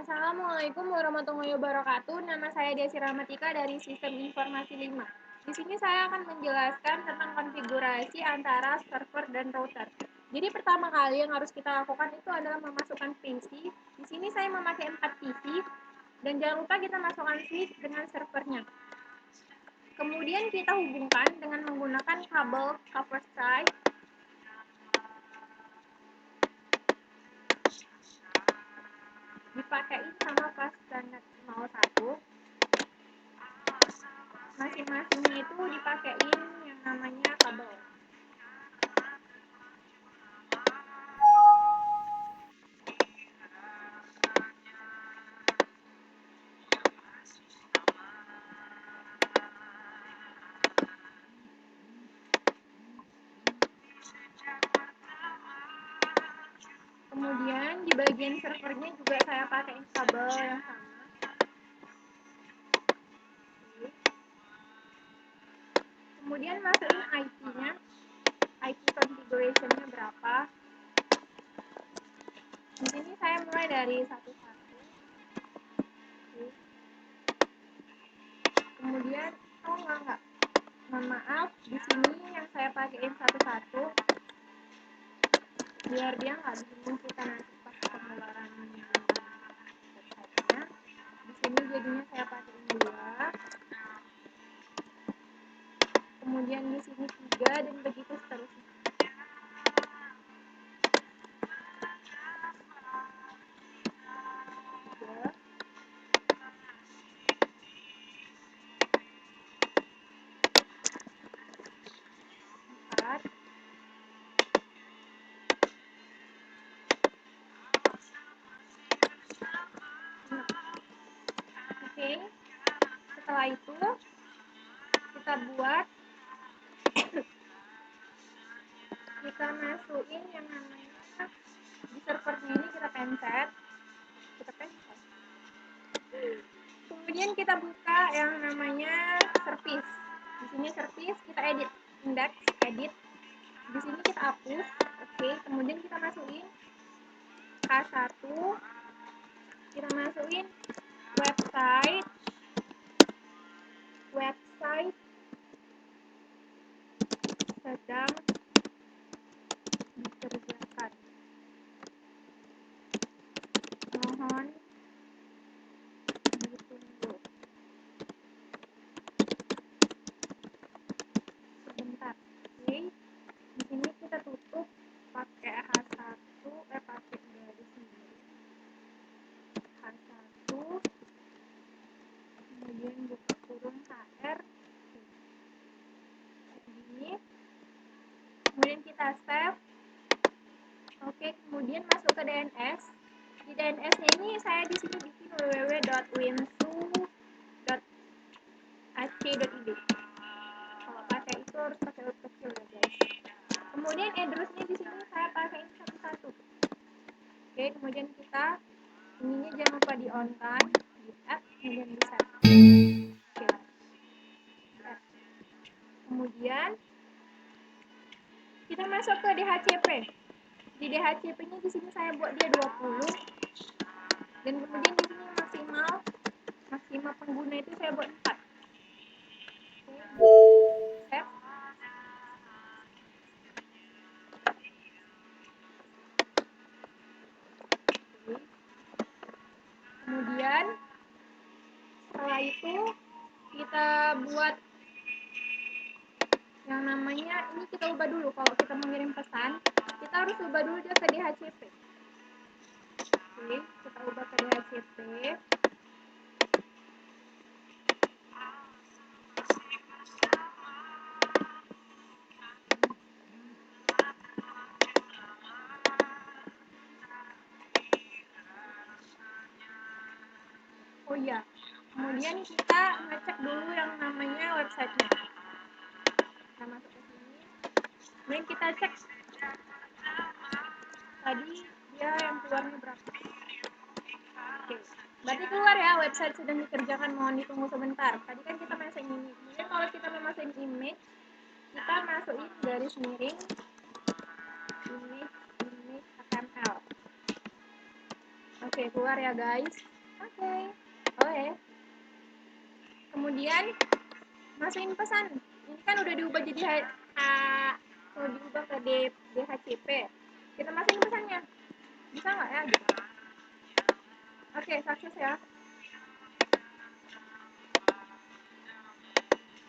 Assalamualaikum warahmatullahi wabarakatuh. Nama saya Desi Rahmatika dari Sistem Informasi 5. Di sini saya akan menjelaskan tentang konfigurasi antara server dan router. Jadi pertama kali yang harus kita lakukan itu adalah memasukkan PC. Di sini saya memakai 4 PC dan jangan lupa kita masukkan switch dengan servernya. Kemudian kita hubungkan dengan menggunakan kabel cover side. Dipakein sama flash standar 01. Masing-masingnya itu dipakein yang namanya kabel. Kemudian di bagian servernya juga saya pakai kabel yang sama. Kemudian masukin IP-nya, IP configuration-nya berapa. Di sini saya mulai dari 11. Kemudian enggak. Mohon maaf, di sini yang saya pakein 11 biar dia nggak bingung kita nanti pas pengeluaran website-nya. Di sini jadinya saya pakein 2. Kemudian di sini 3 dan begitu seterusnya. Oke, setelah itu kita buat kita masukin yang namanya di servernya ini kita pencet. Kemudian kita buka yang namanya service. Di sini service kita edit, index edit. Di sini kita hapus. Oke, kemudian kita masukin K1. Kita masukin website sedang dikerjakan. Mohon ditunggu sebentar. Oke, di sini kita tutup pakai H1, pakai garis ini. H1, kemudian buka kurung HR. Ini. Kemudian kita save. Oke, kemudian masuk ke DNS. Di DNS-nya ini saya di sini bikin www.wimsu.ac.id. Kalau pakai itu harus pakai huruf kecil ya guys. Kemudian address-nya di sini saya pakai 11. Oke, kemudian kita ininya jangan lupa di on time, di add, kemudian di set. Oke. Kemudian kita masuk ke DHCP. Di DHCP-nya di sini saya buat dia 20. Dan kemudian di sini maksimal pengguna itu saya buat 4. Save. Kemudian setelah itu kita buat yang namanya, ini kita ubah dulu. Kalau kita mengirim pesan, kita harus ubah dulu dia ke DHCP. Oke, kita ubah ke DHCP. Oh iya, kemudian kita ngecek dulu yang namanya websitenya. Kita masuk ke sini, kemudian kita cek tadi dia yang keluarnya berapa. Oke, berarti keluar ya, website sedang dikerjakan, mohon ditunggu sebentar. Tadi kan kita masukin ini. Kemudian kalau kita mau masukin image, kita masukin garis miring image HTML. Oke, keluar ya guys. Oke. Oke. Kemudian masukin pesan. Ini kan udah diubah jadi mau diubah ke DHCP. Kita masukin pesannya. Bisa nggak ya? Oke, sukses ya.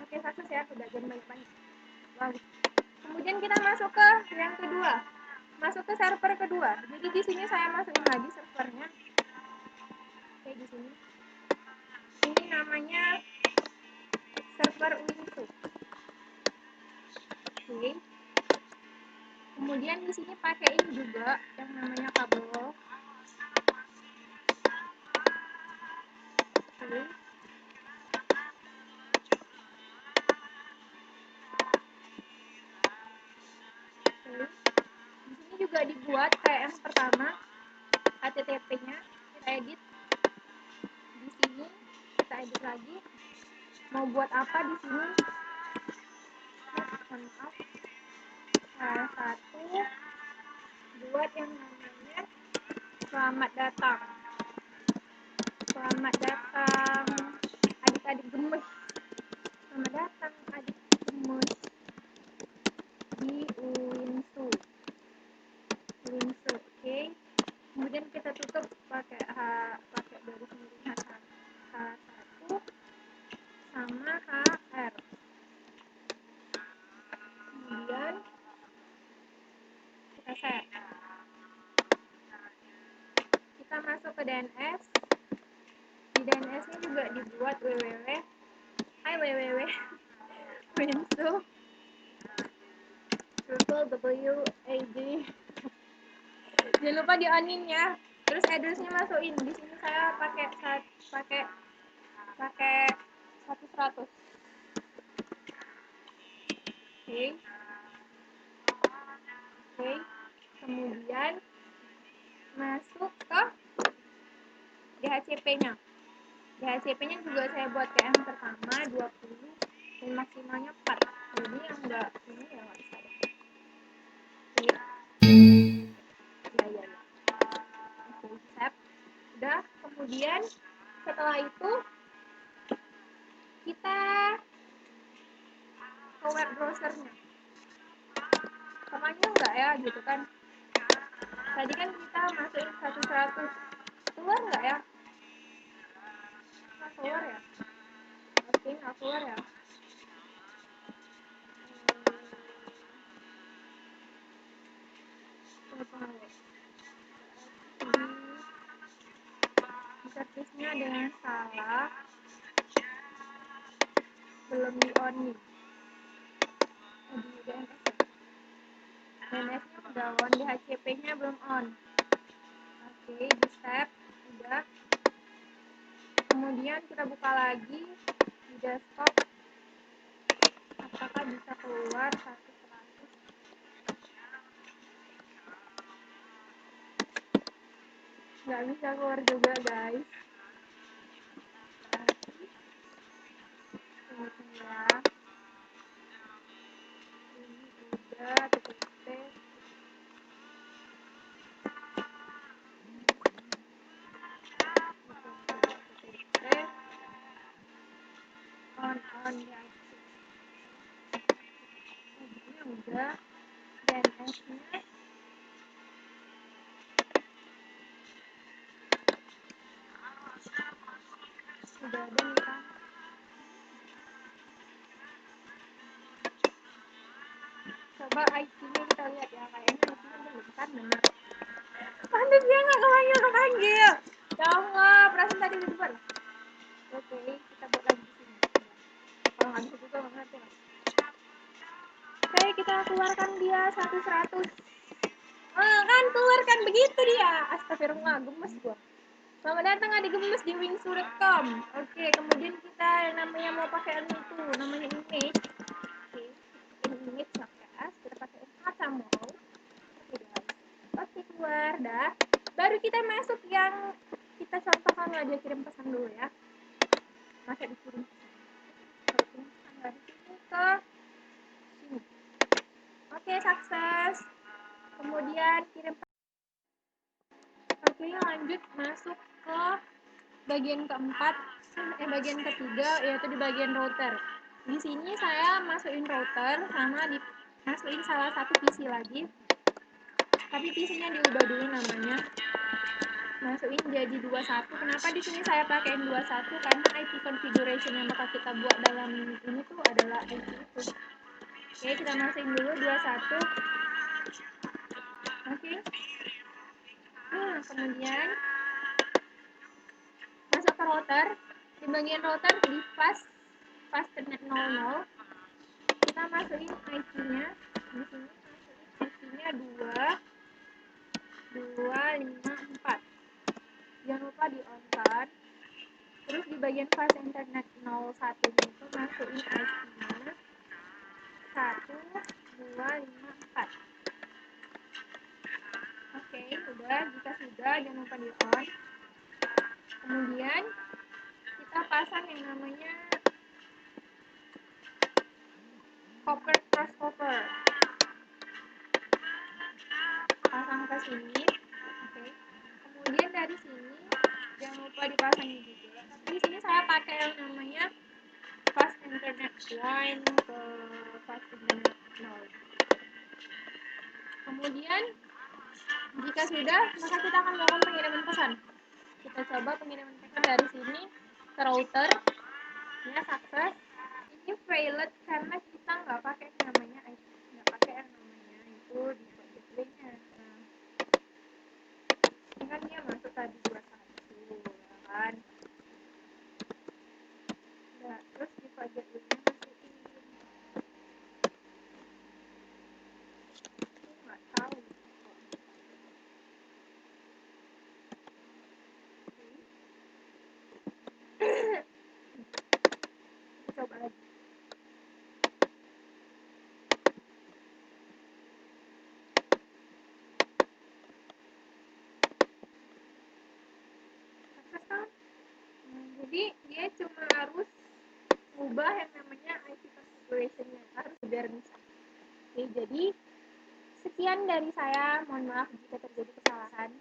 Oke, sukses ya. Udah jam banyak. Wow. Kemudian kita masuk ke yang kedua. Masuk ke server kedua. Jadi di sini saya masukin lagi servernya. Oke, di sini. Ini namanya server Winsu. Oke. Kemudian di sini pakai ini juga yang namanya kabel. Oke. Di sini juga dibuat kayak yang pertama, HTTP-nya kita edit. Di sini kita edit lagi. Mau buat apa di sini? Mohon maaf. Salah satu buat yang namanya selamat datang. Selamat datang adik-adik gemes. Selamat datang adik gemes di Winsu. Winsu, oke. Kemudian kita tutup pakai dari sini H1 sama HR. Kemudian kita set. Kita masuk ke DNS. Di DNS-nya juga dibuat Winsu WAD. Jangan lupa di onin ya. Terus address-nya masukin. Di sini saya pakai 100. Oke. Oke. Kemudian masuk ke DHCP-nya. DHCP-nya juga saya buat kayak yang pertama 20 dan maksimalnya 4. Jadi yang enggak ini ya enggak bisa deh. Oke. Ya. Oke, save. Udah, kemudian setelah itu kita ke web browsernya. Samanya enggak ya gitu kan. Tadi kan kita masukin 100. Keluar enggak ya? Keluar ya? Oke, nggak keluar ya? Servisnya ada yang salah, belum di on nih. Di DNS-nya udah on, di HCP-nya belum on. Oke, di save, udah. Kemudian kita buka lagi di desktop. Apakah bisa keluar 100? Nggak bisa keluar juga guys. Tunggu ya. Ini udah TTP. On ya. Ini udah. DNS-nya udah ada nih kan. Coba IP-nya kita lihat ya, kayaknya IP-nya belum kan bener. Pantes dia nggak kepanggil. Ya Allah, perasaan tadi di depan. Oke, kita buat lagi di sini. Kalau nggak bisa juga nggak ngerti lah. Oke, kita keluarkan dia 100. Kan keluarkan begitu dia. Astagfirullah, gemes gua. Selamat datang adik gemes di wingsu.com. Oke, kemudian kita yang namanya mau pakai itu, namanya image. Oke, ini image pakai as, kita pakai HTML. Oke guys. Oke, keluar dah. Baru kita masuk yang kita contohkan lah, dia kirim pesan dulu ya. Masa dikirim pesan? Kalau kirim pesan dari sini ke sini. Oke, sukses. Kemudian kirim. Oke, lanjut masuk ke bagian ketiga yaitu di bagian router. Di sini saya masukin router sama masukin salah satu PC lagi. Tapi PC-nya diubah dulu namanya. Masukin jadi 21. Kenapa di sini saya pakaiin 21? Karena IP configuration yang bakal kita buat dalam ini tuh adalah IP itu. Oke, kita masukin dulu 21. Oke. Nah, kemudian masuk ke router. Di bagian router di fastnet 00 kita masukin IP-nya. Di sini masukin IP-nya 2254. Jangan lupa di on kan. Terus di bagian fast internet 01 itu masukin IP-nya 1254. Oke, udah. Jika sudah, jangan lupa di on. Kemudian kita pasang yang namanya copper crossover. Pasang ke sini. Oke. Kemudian dari sini jangan lupa dipasangin juga. Tapi di sini saya pakai yang namanya fast internet 1 ke fast internet 0. Kemudian jika sudah, maka kita akan melakukan pengiriman pesan. Kita coba pengiriman pesan dari sini ke router. Ya, sukses. Ini failed karena kita nggak pakai namanya IP, nggak pakai yang namanya itu di gateway-nya. Nah, ini kan dia masuk tadi 21, ya kan? Nah, terus di gateway-nya masukin. Aku nggak tahu. Coba lagi. Sukses kan? Jadi dia cuma harus ubah yang namanya IP configuration-nya, harus biar bisa. Oke, jadi sekian dari saya. Mohon maaf jika terjadi kesalahan.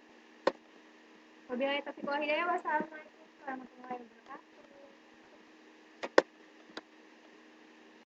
Wabillahi taufiq wal hidayah. Wassalamualaikum warahmatullahi wabarakatuh.